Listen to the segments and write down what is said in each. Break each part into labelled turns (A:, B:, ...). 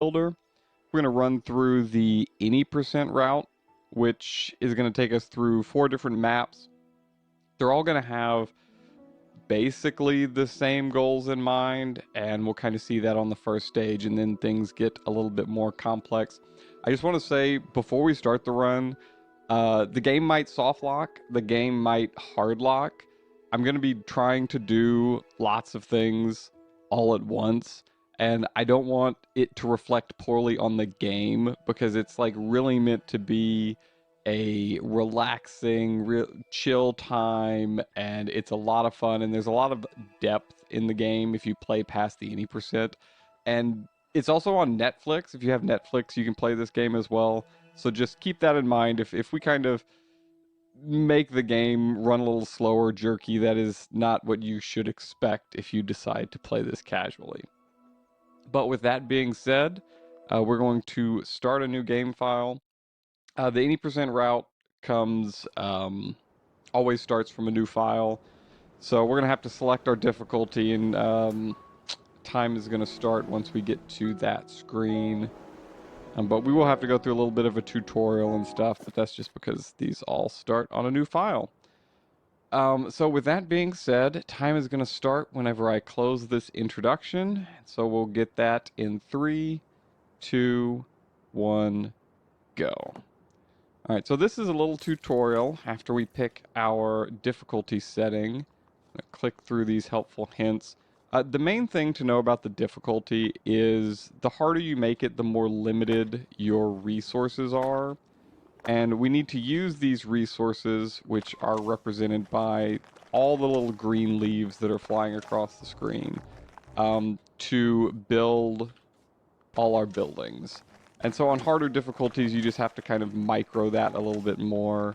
A: builder. We're going to run through the any percent route, which is going to take us through 4 different maps. They're all going to have basically the same goals in mind, and we'll kind of see that on the first stage, and then things get a little bit more complex. I just want to say before we start the run, the game might soft lock, the game might hard lock. I'm going to be trying to do lots of things all at once, and I don't want it to reflect poorly on the game because it's like really meant to be a relaxing, chill time, and it's a lot of fun, and there's a lot of depth in the game if you play past the any percent. And it's also on Netflix. If you have Netflix, you can play this game as well. So just keep that in mind. If we kind of make the game run a little slower, jerky, that is not what you should expect if you decide to play this casually. But with that being said, we're going to start a new game file. The 80% route comes, always starts from a new file. So we're going to have to select our difficulty, and time is going to start once we get to that screen. But we will have to go through a little bit of a tutorial and stuff, but that's just because these all start on a new file. So with that being said, time is going to start whenever I close this introduction. So we'll get that in 3, 2, 1, go. Alright, so this is a little tutorial after we pick our difficulty setting. I'm going to click through these helpful hints. The main thing to know about the difficulty is the harder you make it, the more limited your resources are. And we need to use these resources, which are represented by all the little green leaves that are flying across the screen, to build all our buildings. And so on harder difficulties, you just have to kind of micro that a little bit more.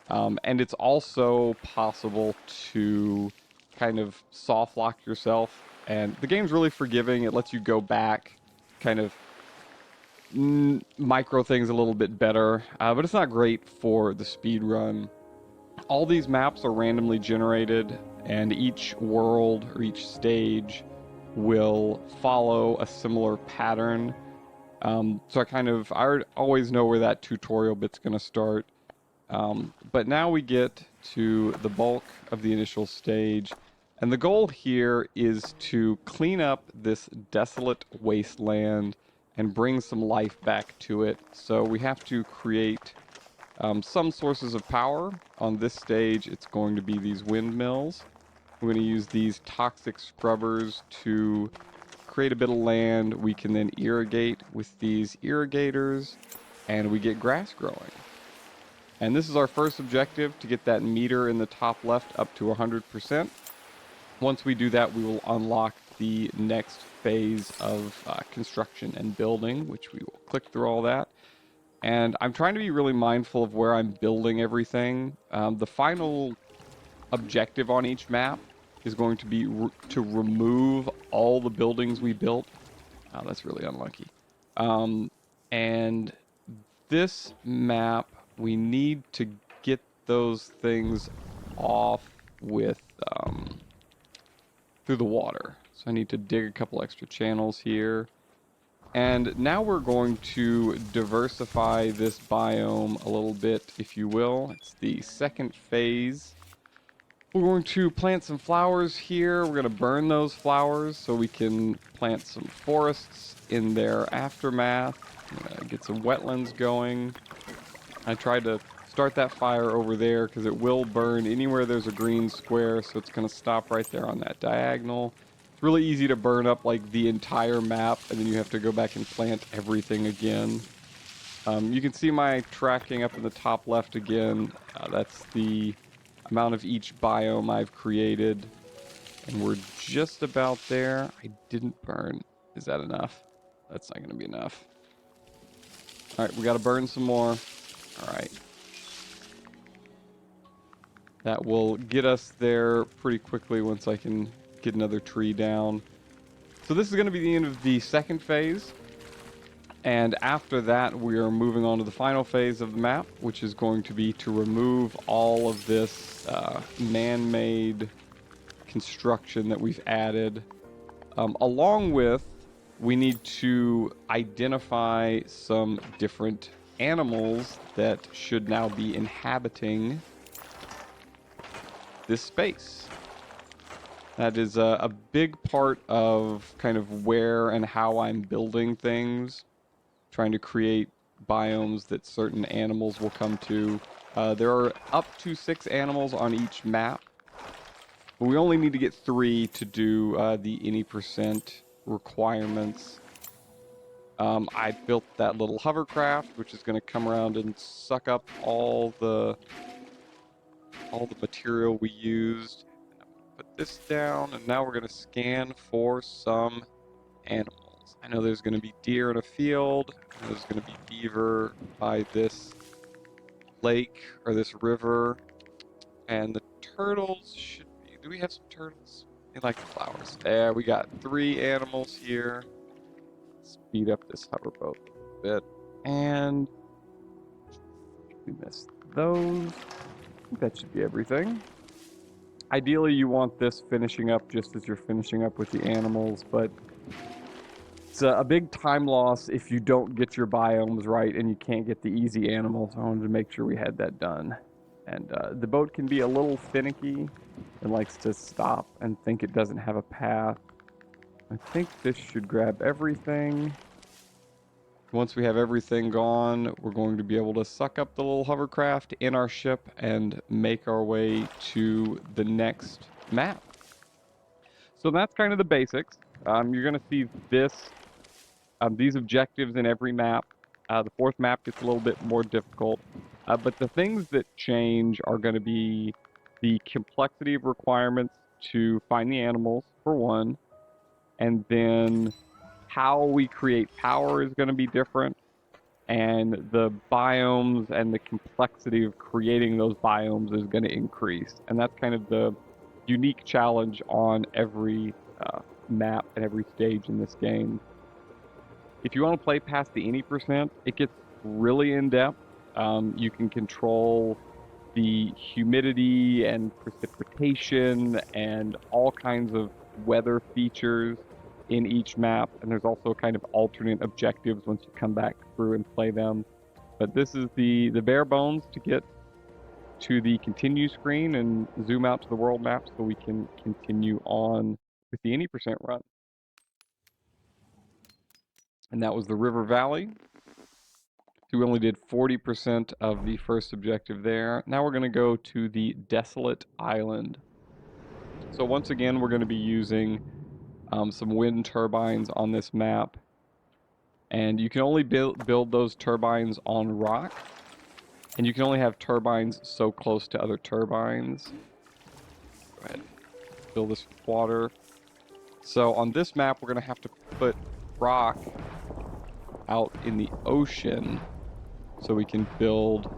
A: And it's also possible to kind of soft lock yourself. And the game's really forgiving. It lets you go back, kind of micro things a little bit better. But it's not great for the speed run. All these maps are randomly generated, and each world or each stage will follow a similar pattern. So I always know where that tutorial bit's going to start. But now we get to the bulk of the initial stage. And the goal here is to clean up this desolate wasteland and bring some life back to it. So we have to create some sources of power. On this stage, it's going to be these windmills. We're going to use these toxic scrubbers to create a bit of land. We can then irrigate with these irrigators, and we get grass growing. And this is our first objective, to get that meter in the top left up to 100%. Once we do that, we will unlock the next phase of construction and building, which we will click through all that. And I'm trying to be really mindful of where I'm building everything. The final objective on each map is going to be to remove all the buildings we built. Oh, that's really unlucky. And this map, we need to get those things off with through the water. So I need to dig a couple extra channels here. And now we're going to diversify this biome a little bit, if you will. It's the second phase. We're going to plant some flowers here. We're going to burn those flowers so we can plant some forests in their aftermath. Get some wetlands going. I tried to start that fire over there because it will burn anywhere there's a green square, so it's going to stop right there on that diagonal. It's really easy to burn up like the entire map, and then you have to go back and plant everything again. You can see my tracking up in the top left again. That's the amount of each biome I've created, and we're just about there. I didn't burn. Is that enough? That's not going to be enough. All right, we got to burn some more. All right. That will get us there pretty quickly once I can get another tree down. So this is going to be the end of the second phase. And after that, we are moving on to the final phase of the map, which is going to be to remove all of this man-made construction that we've added, along with we need to identify some different animals that should now be inhabiting this space. That is a big part of kind of where and how I'm building things, trying to create biomes that certain animals will come to. There are up to 6 animals on each map, but we only need to get 3 to do the any percent requirements. I built that little hovercraft, which is going to come around and suck up all the material we used. Put this down, and now we're going to scan for some animals. I know there's going to be deer in a field. I know there's going to be beaver by this lake or this river, and the turtles should be. Do we have some turtles? They like the flowers. There, we got 3 animals here. Speed up this hoverboat a bit, and we missed those. I think that should be everything. Ideally, you want this finishing up just as you're finishing up with the animals, but it's a big time loss if you don't get your biomes right and you can't get the easy animals. I wanted to make sure we had that done. And the boat can be a little finicky and likes to stop and think it doesn't have a path. I think this should grab everything. Once we have everything gone, we're going to be able to suck up the little hovercraft in our ship and make our way to the next map. So that's kind of the basics. You're going to see these objectives in every map. The 4th map gets a little bit more difficult. But the things that change are going to be the complexity of requirements to find the animals, for one, and then how we create power is going to be different, and the biomes and the complexity of creating those biomes is going to increase. And that's kind of the unique challenge on every map and every stage in this game. If you want to play past the any percent, it gets really in-depth. You can control the humidity and precipitation and all kinds of weather features in each map, and there's also kind of alternate objectives once you come back through and play them. But this is the bare bones to get to the continue screen and zoom out to the world map so we can continue on with the any percent run. And that was the River Valley. So we only did 40% of the first objective there. Now we're going to go to the Desolate Island. So once again, we're going to be using some wind turbines on this map. And you can only build those turbines on rock. And you can only have turbines so close to other turbines. Go ahead, fill this with water. So on this map, we're going to have to put rock out in the ocean so we can build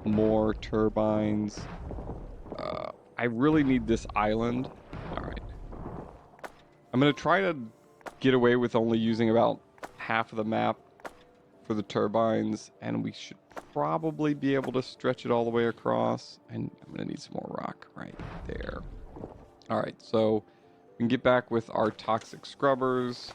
A: more turbines. I really need this island. All right. I'm going to try to get away with only using about half of the map for the turbines, and we should probably be able to stretch it all the way across. And I'm going to need some more rock right there. All right, so we can get back with our toxic scrubbers.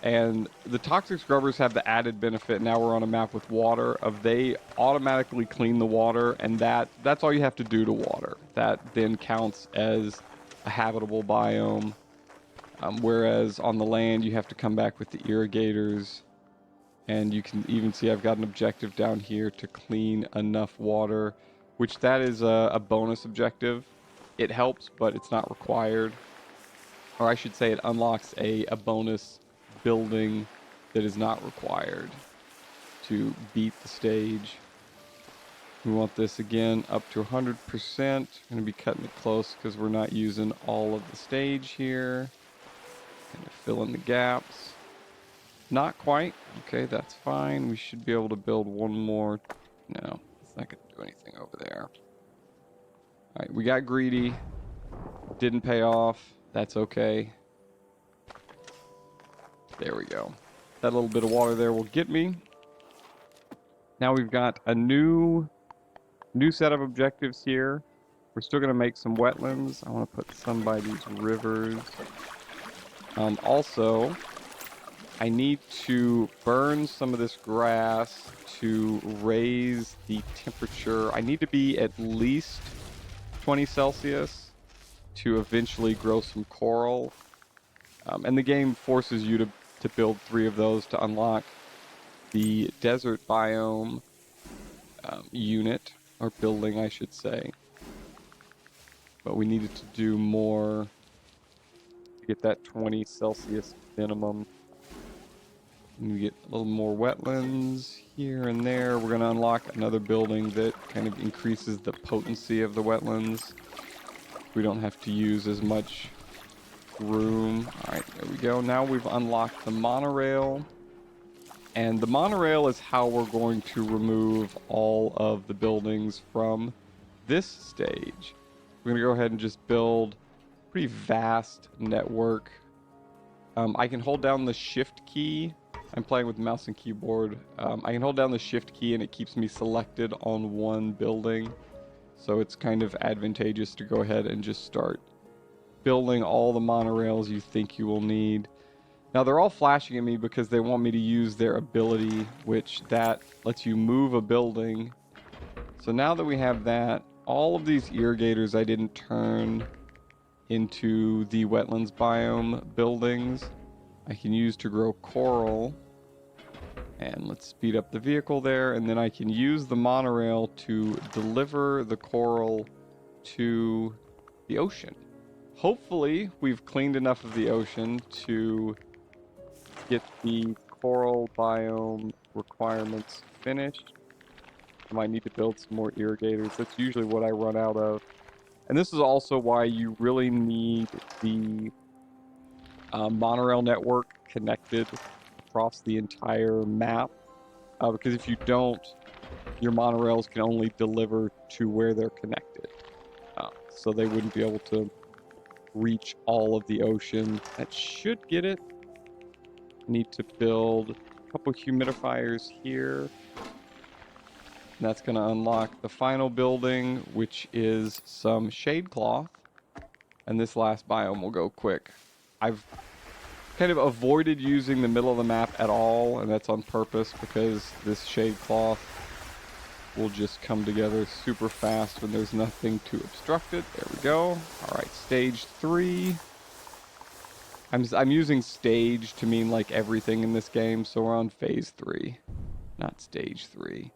A: And the toxic scrubbers have the added benefit, now we're on a map with water, of they automatically clean the water, and that's all you have to do to water. That then counts as a habitable biome. Whereas on the land, you have to come back with the irrigators. And you can even see I've got an objective down here to clean enough water, which that is a bonus objective. It helps, but it's not required. Or I should say it unlocks a bonus building that is not required to beat the stage. We want this again up to 100%. Going to be cutting it close because we're not using all of the stage here. Going to fill in the gaps. Not quite. Okay, that's fine. We should be able to build one more. No, it's not going to do anything over there. All right, we got greedy. Didn't pay off. That's okay. There we go. That little bit of water there will get me. Now we've got a new set of objectives here. We're still going to make some wetlands. I want to put some by these rivers. Also, I need to burn some of this grass to raise the temperature. I need to be at least 20 Celsius to eventually grow some coral. And the game forces you to build 3 of those to unlock the desert biome unit, or building, I should say. But we needed to do more to get that 20 Celsius minimum. And we get a little more wetlands here and there. We're going to unlock another building that kind of increases the potency of the wetlands. We don't have to use as much room. All right, there we go. Now we've unlocked the monorail. And the monorail is how we're going to remove all of the buildings from this stage. We're going to go ahead and just build a pretty vast network. I can hold down the shift key. I'm playing with mouse and keyboard. I can hold down the shift key and it keeps me selected on one building. So it's kind of advantageous to go ahead and just start building all the monorails you think you will need. Now they're all flashing at me because they want me to use their ability, which that lets you move a building. So now that we have that, all of these irrigators I didn't turn into the wetlands biome buildings, I can use to grow coral. And let's speed up the vehicle there, and then I can use the monorail to deliver the coral to the ocean. Hopefully we've cleaned enough of the ocean to get the coral biome requirements finished. I might need to build some more irrigators. That's usually what I run out of. And this is also why you really need the monorail network connected across the entire map. Because if you don't, your monorails can only deliver to where they're connected. So they wouldn't be able to reach all of the ocean. That should get it. Need to build a couple humidifiers here. And that's going to unlock the final building, which is some shade cloth. And this last biome will go quick. I've kind of avoided using the middle of the map at all, and that's on purpose because this shade cloth will just come together super fast when there's nothing to obstruct it. There we go. All right, stage 3. I'm using stage to mean like everything in this game, so we're on phase 3, not stage 3.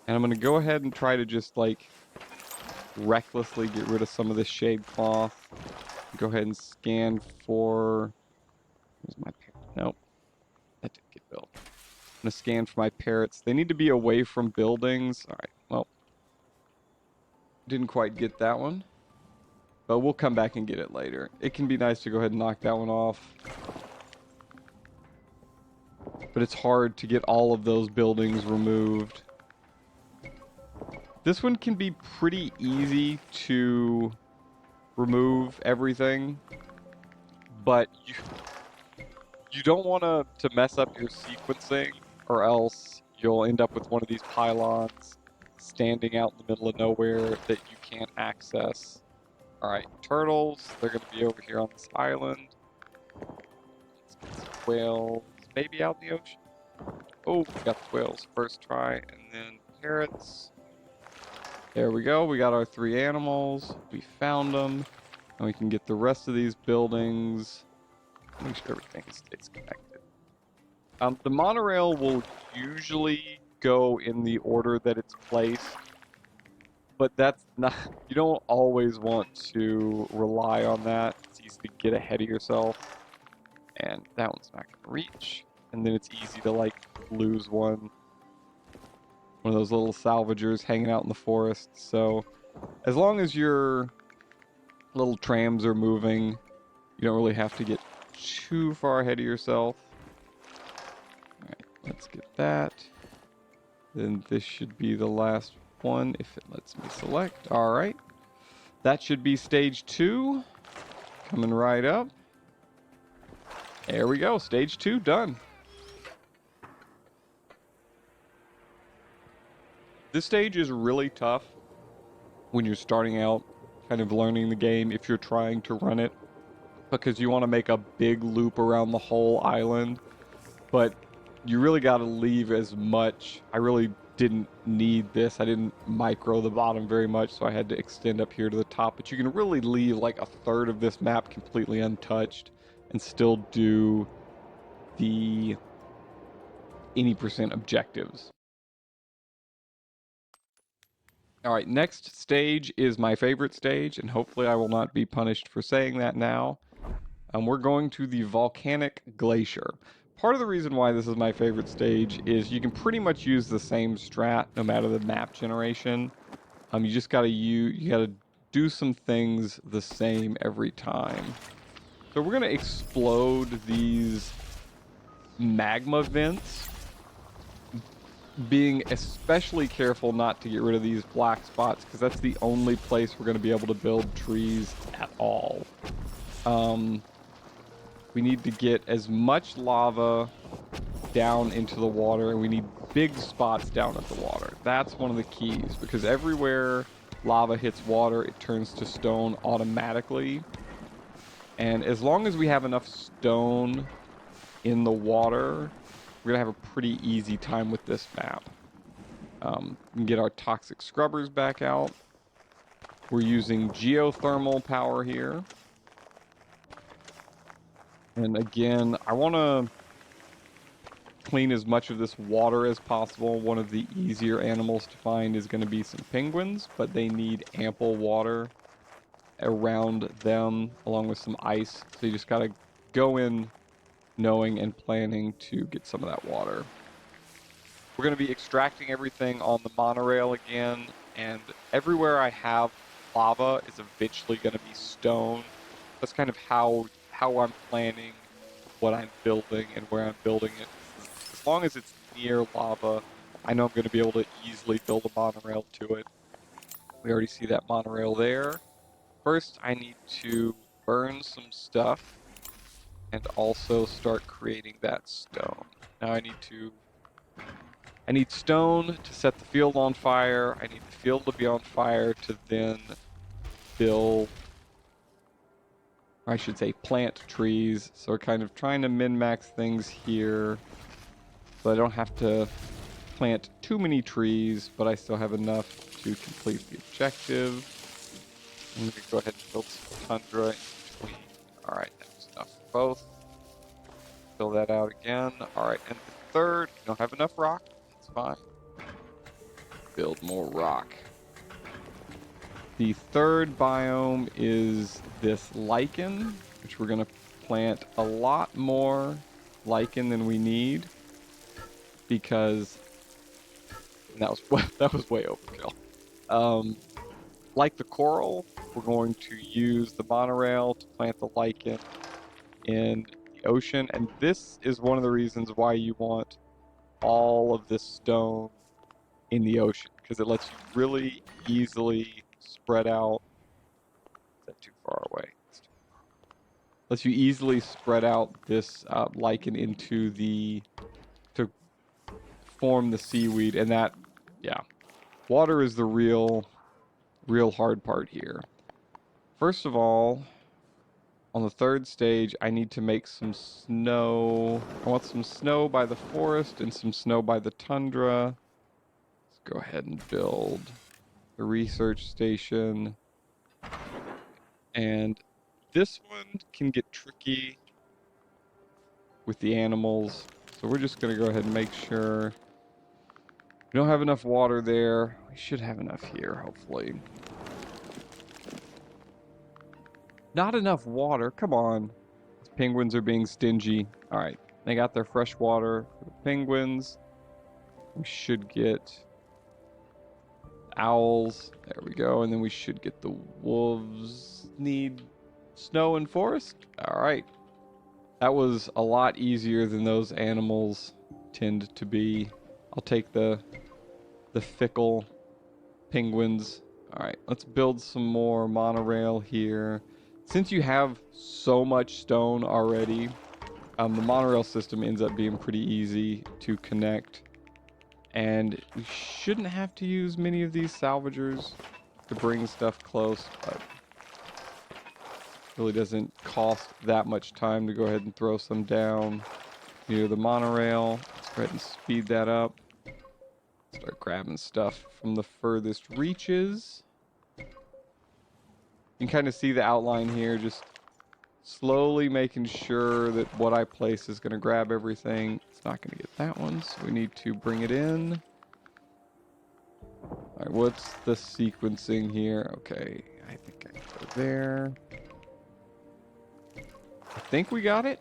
A: And I'm going to go ahead and try to just like recklessly get rid of some of this shade cloth. Go ahead and scan for... Where's my parrot? Nope. That didn't get built. I'm going to scan for my parrots. They need to be away from buildings. All right, well. Didn't quite get that one. But we'll come back and get it later. It can be nice to go ahead and knock that one off. But it's hard to get all of those buildings removed. This one can be pretty easy to remove everything. But you don't want to mess up your sequencing, or else you'll end up with one of these pylons standing out in the middle of nowhere that you can't access. Alright, turtles, they're going to be over here on this island. Let's get some whales, maybe out in the ocean. Oh, we got the whales first try, and then parrots. There we go, we got our 3 animals, we found them, and we can get the rest of these buildings. Make sure everything stays connected. The monorail will usually go in the order that it's placed, but that's not, you don't always want to rely on that. It's easy to get ahead of yourself, and that one's not going to reach. And then it's easy to like lose one of those little salvagers hanging out in the forest. So as long as your little trams are moving, you don't really have to get too far ahead of yourself. Alright, let's get that. Then this should be the last one if it lets me select. Alright. That should be stage 2. Coming right up. There we go. Stage 2 done. This stage is really tough when you're starting out, kind of learning the game if you're trying to run it because you want to make a big loop around the whole island, but you really got to leave as much. I really didn't need this. I didn't micro the bottom very much, so I had to extend up here to the top, but you can really leave like a third of this map completely untouched and still do the any percent objectives. All right, next stage is my favorite stage, and hopefully I will not be punished for saying that now. We're going to the volcanic glacier. Part of the reason why this is my favorite stage is you can pretty much use the same strat no matter the map generation. You just gotta you gotta do some things the same every time. So we're gonna explode these magma vents, being especially careful not to get rid of these black spots because that's the only place we're gonna be able to build trees at all. We need to get as much lava down into the water, and we need big spots down at the water. That's one of the keys, because everywhere lava hits water, it turns to stone automatically. And as long as we have enough stone in the water, we're gonna have a pretty easy time with this map. We can get our toxic scrubbers back out. We're using geothermal power here. And again, I want to clean as much of this water as possible. One of the easier animals to find is going to be some penguins, but they need ample water around them along with some ice. So you just got to go in knowing and planning to get some of that water. We're going to be extracting everything on the monorail again, and everywhere I have lava is eventually going to be stone. That's kind of how I'm planning what I'm building and where I'm building it. As long as it's near lava, I know I'm going to be able to easily build a monorail to it. We already see that monorail there. First, I need to burn some stuff and also start creating that stone. Now I need stone to set the field on fire. I need the field to be on fire to then build, or I should say plant trees. So we're kind of trying to min-max things here, so I don't have to plant too many trees, but I still have enough to complete the objective. I'm going to go ahead and build some tundra in between. Alright, that's enough for both. Fill that out again. Alright, and the third, we don't have enough rock. That's fine. Build more rock. The third biome is this lichen, which we're going to plant a lot more lichen than we need, because that was way overkill. Like the coral, we're going to use the monorail to plant the lichen in the ocean, and this is one of the reasons why you want all of this stone in the ocean, because it lets you really easily spread out. Is that too far away? Lets you easily spread out this lichen into to form the seaweed, and that, yeah, water is the real hard part here. First of all, on the third stage, I need to make some snow. I want some snow by the forest and some snow by the tundra. Let's go ahead and build the research station. And this one can get tricky with the animals, so we're just going to go ahead and make sure we don't have enough water there. We should have enough here, hopefully. Not enough water? Come on. These penguins are being stingy. Alright, they got their fresh water for the penguins. We should get owls. There we go. And then we should get the wolves. Need snow and forest? Alright. That was a lot easier than those animals tend to be. I'll take the fickle penguins. Alright, let's build some more monorail here. Since you have so much stone already, the monorail system ends up being pretty easy to connect. And we shouldn't have to use many of these salvagers to bring stuff close, but Really doesn't cost that much time to go ahead and throw some down near the monorail. Let's go ahead and speed that up. Start grabbing stuff from the furthest reaches. You can kind of see the outline here, just slowly making sure that what I place is going to grab everything. It's not going to get that one, so we need to bring it in. All right, what's the sequencing here? Okay, I think I can go there. I think we got it.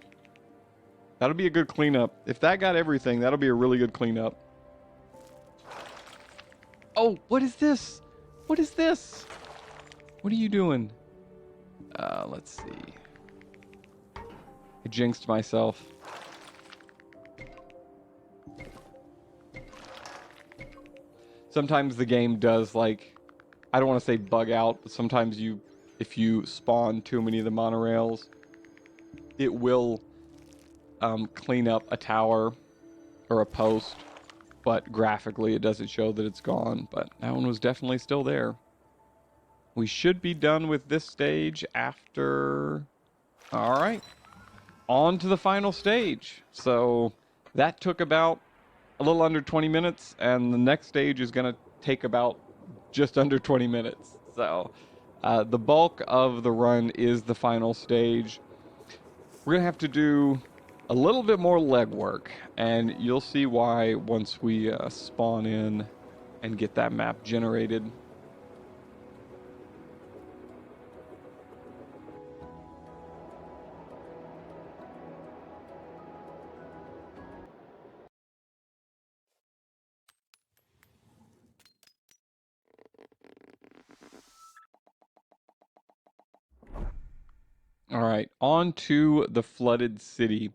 A: That'll be a good cleanup. If that got everything, that'll be a really good cleanup. Oh, what is this? What is this? What are you doing? Let's see. I jinxed myself. Sometimes the game does, like, I don't want to say bug out, but sometimes if you spawn too many of the monorails, it will clean up a tower or a post, but graphically it doesn't show that it's gone. But that one was definitely still there. We should be done with this stage after... All right. On to the final stage. So that took about a little under 20 minutes, and the next stage is going to take about just under 20 minutes. So the bulk of the run is the final stage. We're going to have to do a little bit more legwork, and you'll see why once we spawn in and get that map generated. All right, on to the flooded city.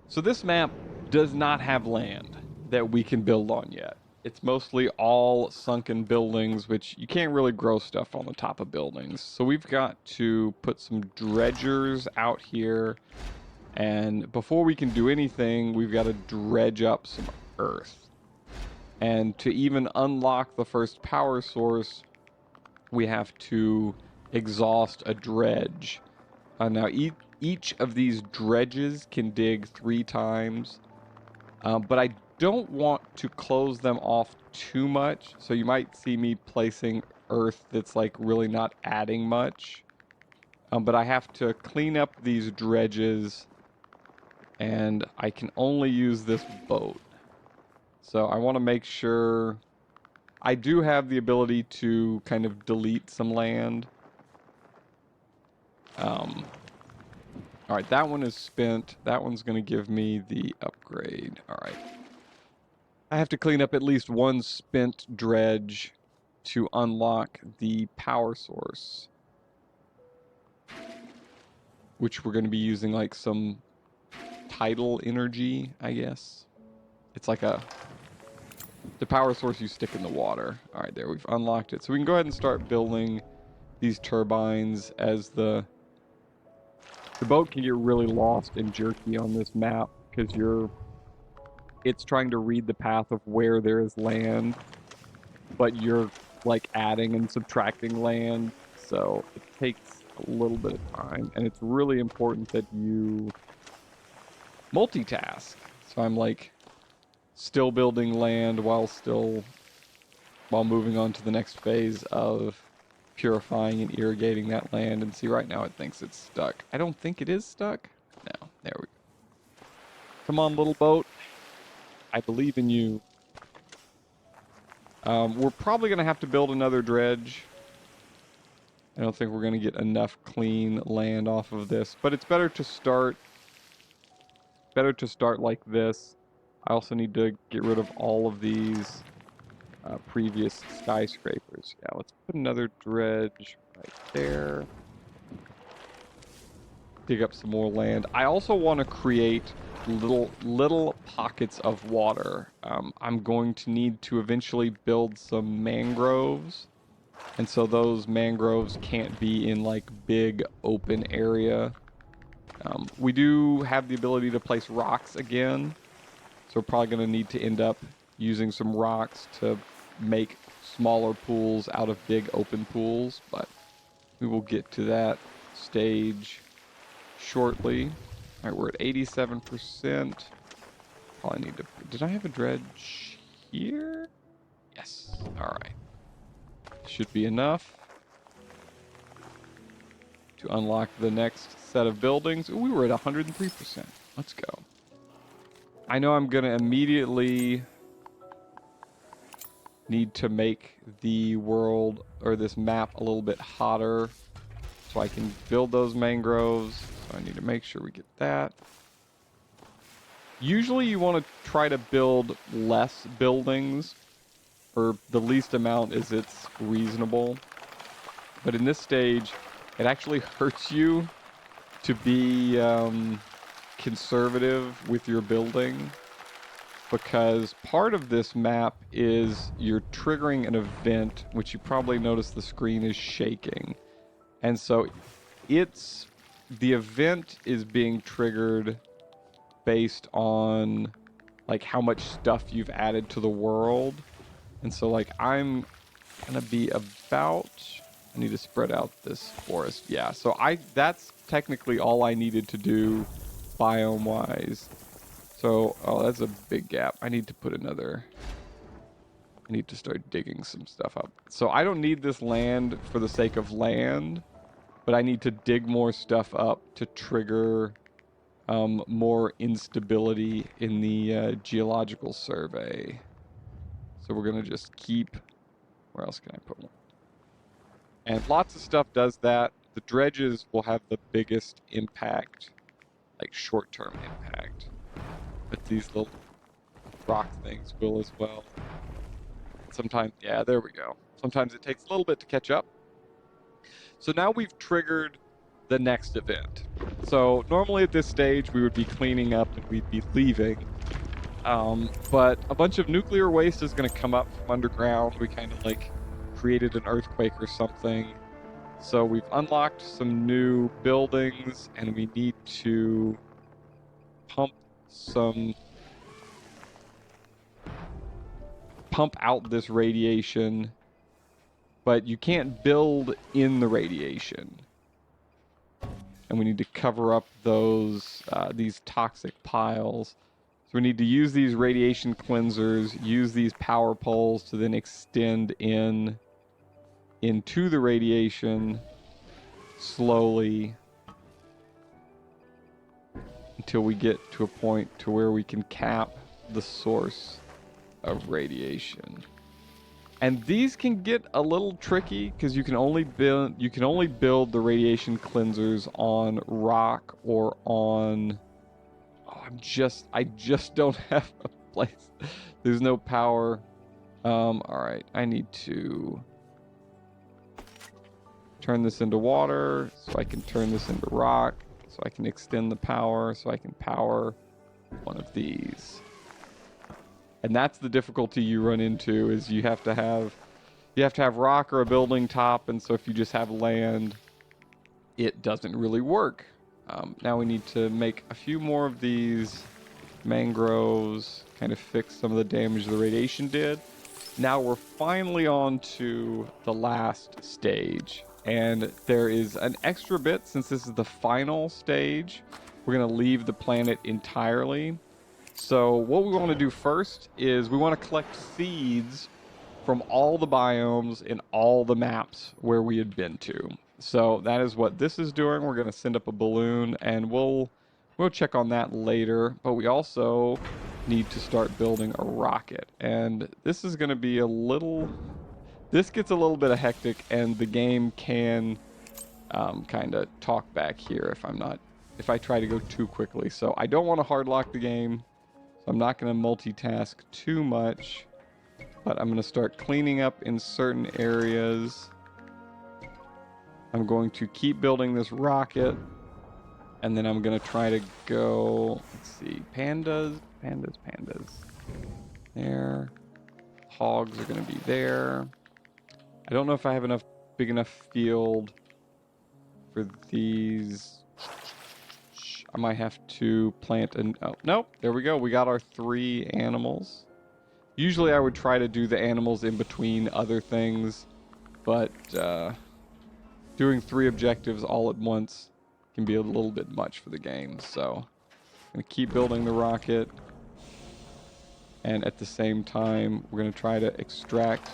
A: So this map does not have land that we can build on yet. It's mostly all sunken buildings, which you can't really grow stuff on the top of buildings. So we've got to put some dredgers out here. And before we can do anything, we've got to dredge up some earth. And to even unlock the first power source, we have to exhaust a dredge. Now, each of these dredges can dig 3 times, but I don't want to close them off too much, so you might see me placing earth that's like really not adding much. But I have to clean up these dredges, and I can only use this boat. So I want to make sure... I do have the ability to kind of delete some land. All right, that one is spent. That one's going to give me the upgrade. All right. I have to clean up at least one spent dredge to unlock the power source, which we're going to be using like some tidal energy, I guess. It's like the power source you stick in the water. All right, there, we've unlocked it. So we can go ahead and start building these turbines as the boat can get really lost and jerky on this map because it's trying to read the path of where there is land, but you're like adding and subtracting land, so it takes a little bit of time, and it's really important that you multitask. So I'm like still building land while moving on to the next phase of purifying and irrigating that land. And see, right now it thinks it's stuck. I don't think it is stuck. No, there we go. Come on, little boat. I believe in you. We're probably going to have to build another dredge. I don't think we're going to get enough clean land off of this, but it's better to start like this. I also need to get rid of all of these previous skyscrapers. Yeah, let's put another dredge right there. Dig up some more land. I also want to create little pockets of water. I'm going to need to eventually build some mangroves, and so those mangroves can't be in like big open area. We do have the ability to place rocks again, so we're probably going to need to end up using some rocks to make smaller pools out of big open pools, but we will get to that. stage shortly. All right, we're at 87%. Probably need to... Did I have a dredge here? Yes. All right. Should be enough to unlock the next set of buildings. Ooh, we were at 103%. Let's go. I know I'm going to immediately need to make the world or this map a little bit hotter so I can build those mangroves. So I need to make sure we get that. Usually you want to try to build less buildings, or the least amount as it's reasonable. But in this stage, it actually hurts you to be conservative with your building, because part of this map is you're triggering an event, which you probably notice the screen is shaking. And so the event is being triggered based on like how much stuff you've added to the world. And so like I'm gonna be about, I need to spread out this forest. Yeah, so that's technically all I needed to do biome wise. So, oh, that's a big gap. I need to put another, I need to start digging some stuff up. So I don't need this land for the sake of land, but I need to dig more stuff up to trigger more instability in the geological survey. So we're going to just keep, where else can I put one? And lots of stuff does that. The dredges will have the biggest impact, like short-term impact. But these little rock things will as well. Sometimes, yeah, there we go. Sometimes it takes a little bit to catch up. So now we've triggered the next event. So normally at this stage we would be cleaning up and we'd be leaving. But a bunch of nuclear waste is going to come up from underground. We kind of like created an earthquake or something. So we've unlocked some new buildings and we need to pump out this radiation, but you can't build in the radiation. And we need to cover up these toxic piles. So we need to use these radiation cleansers, use these power poles to then extend into the radiation slowly until we get to a point to where we can cap the source of radiation. And these can get a little tricky because you can only build the radiation cleansers on rock or on, I just don't have a place. There's no power. All right, I need to turn this into water so I can turn this into rock so I can extend the power so I can power one of these. And that's the difficulty you run into, is you have to have rock or a building top, and so if you just have land, it doesn't really work. Now we need to make a few more of these mangroves, kind of fix some of the damage the radiation did. Now we're finally on to the last stage, and there is an extra bit. Since this is the final stage, we're going to leave the planet entirely. So what we want to do first is we want to collect seeds from all the biomes in all the maps where we had been to. So that is what this is doing. We're going to send up a balloon, and we'll check on that later. But we also need to start building a rocket, and this is going to be this gets a little bit hectic, and the game can kind of talk back here if I try to go too quickly. So I don't want to hard lock the game. I'm not going to multitask too much, but I'm going to start cleaning up in certain areas. I'm going to keep building this rocket, and then I'm going to try to go, let's see, pandas. There. Hogs are going to be there. I don't know if I have big enough field for these. I might have to plant oh, nope, there we go. We got our 3 animals. Usually I would try to do the animals in between other things, but doing 3 objectives all at once can be a little bit much for the game. So I'm going to keep building the rocket. And at the same time, we're going to try to extract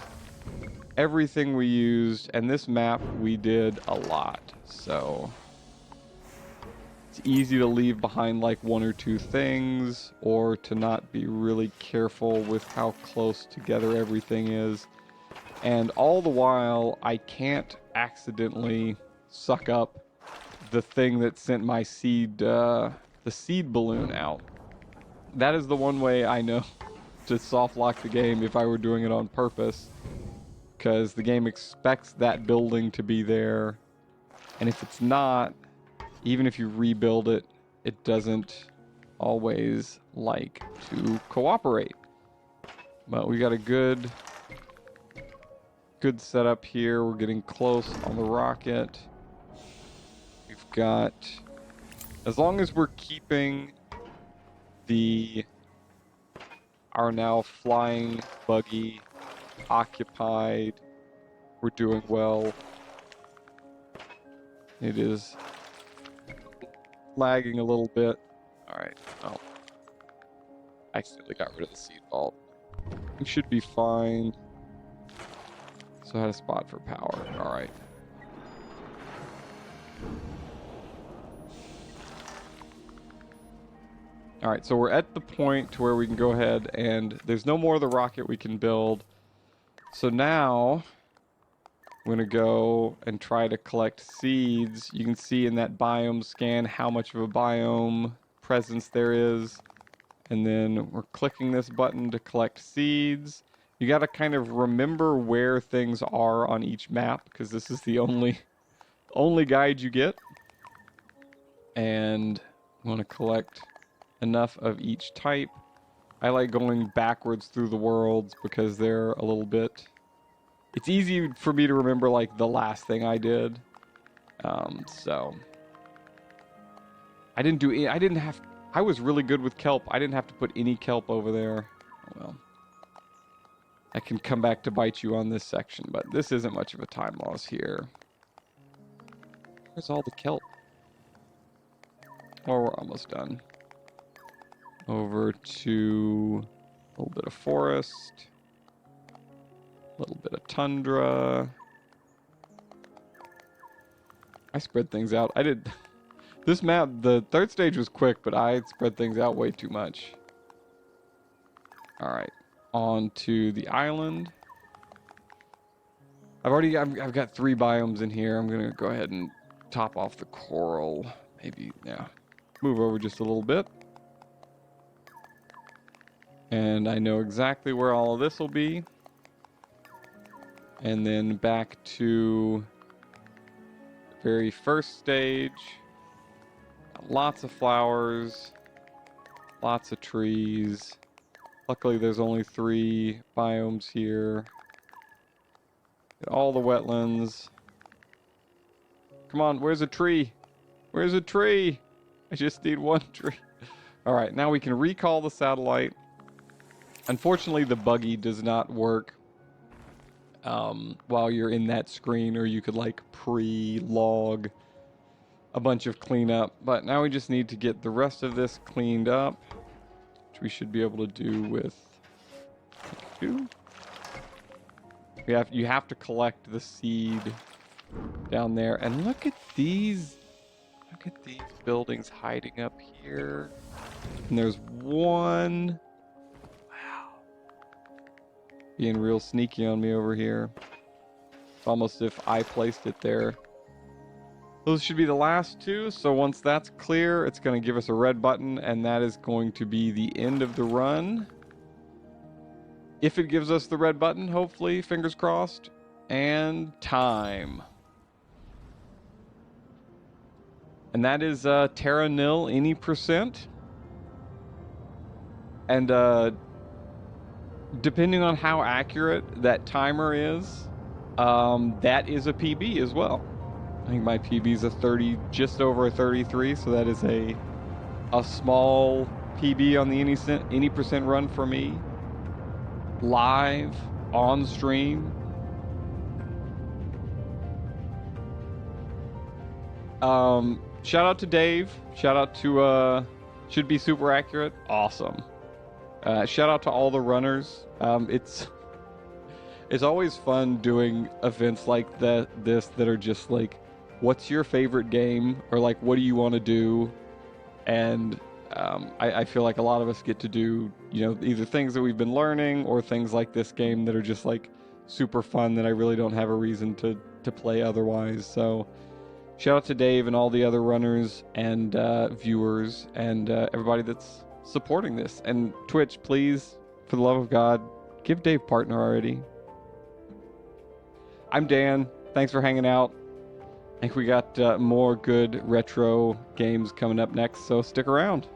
A: everything we used. And this map, we did a lot. So it's easy to leave behind like 1 or 2 things, or to not be really careful with how close together everything is. And all the while, I can't accidentally suck up the thing that sent my seed, the seed balloon out. That is the one way I know to soft lock the game if I were doing it on purpose, because the game expects that building to be there, and if it's not, even if you rebuild it, it doesn't always like to cooperate. But we got a good setup here. We're getting close on the rocket. We've got, as long as we're keeping our now flying buggy occupied, we're doing well. It is lagging a little bit. All right. Oh, I accidentally got rid of the seed vault. We should be fine. So I had a spot for power. All right. All right, so we're at the point to where we can go ahead and there's no more of the rocket we can build. So now I'm going to go and try to collect seeds. You can see in that biome scan how much of a biome presence there is. And then we're clicking this button to collect seeds. You got to kind of remember where things are on each map, because this is the only guide you get. And I want to collect enough of each type. I like going backwards through the worlds because they're a little bit... It's easy for me to remember like the last thing I did. So I was really good with kelp. I didn't have to put any kelp over there. Oh, well, I can come back to bite you on this section, but this isn't much of a time loss here. Where's all the kelp? Oh, we're almost done. Over to a little bit of forest, a little bit of tundra. I spread things out. I did this map, the third stage was quick, but I spread things out way too much. All right, on to the island. I've got 3 biomes in here. I'm gonna go ahead and top off the coral. Maybe, yeah, move over just a little bit. And I know exactly where all of this will be. And then back to the very first stage. Lots of flowers, lots of trees. Luckily there's only 3 biomes here. Get all the wetlands. Come on, where's a tree? Where's a tree? I just need 1 tree. All right, now we can recall the satellite. Unfortunately, the buggy does not work while you're in that screen, or you could like pre-log a bunch of cleanup. But now we just need to get the rest of this cleaned up, which we should be able to do with 2. You have to collect the seed down there, and look at these buildings hiding up here. And there's 1. Being real sneaky on me over here. It's almost if I placed it there. Those should be the last 2. So once that's clear, it's going to give us a red button, and that is going to be the end of the run. If it gives us the red button, hopefully, fingers crossed. And time. And that is Terra nil any %. And depending on how accurate that timer is, that is a PB as well. I think my PB is a 30, just over a 33, so that is a small PB on the any % run for me. Live, on stream. Shout out to Dave. Shout out to Should Be Super Accurate. Awesome. Shout out to all the runners. It's always fun doing events like this that are just like, what's your favorite game, or like, what do you want to do? And I feel like a lot of us get to do, you know, either things that we've been learning or things like this game that are just like super fun that I really don't have a reason to play otherwise. So shout out to Dave and all the other runners and viewers and everybody that's supporting this. And Twitch, please, for the love of God, give Dave partner already. I'm Dan. Thanks for hanging out. I think we got more good retro games coming up next, so stick around.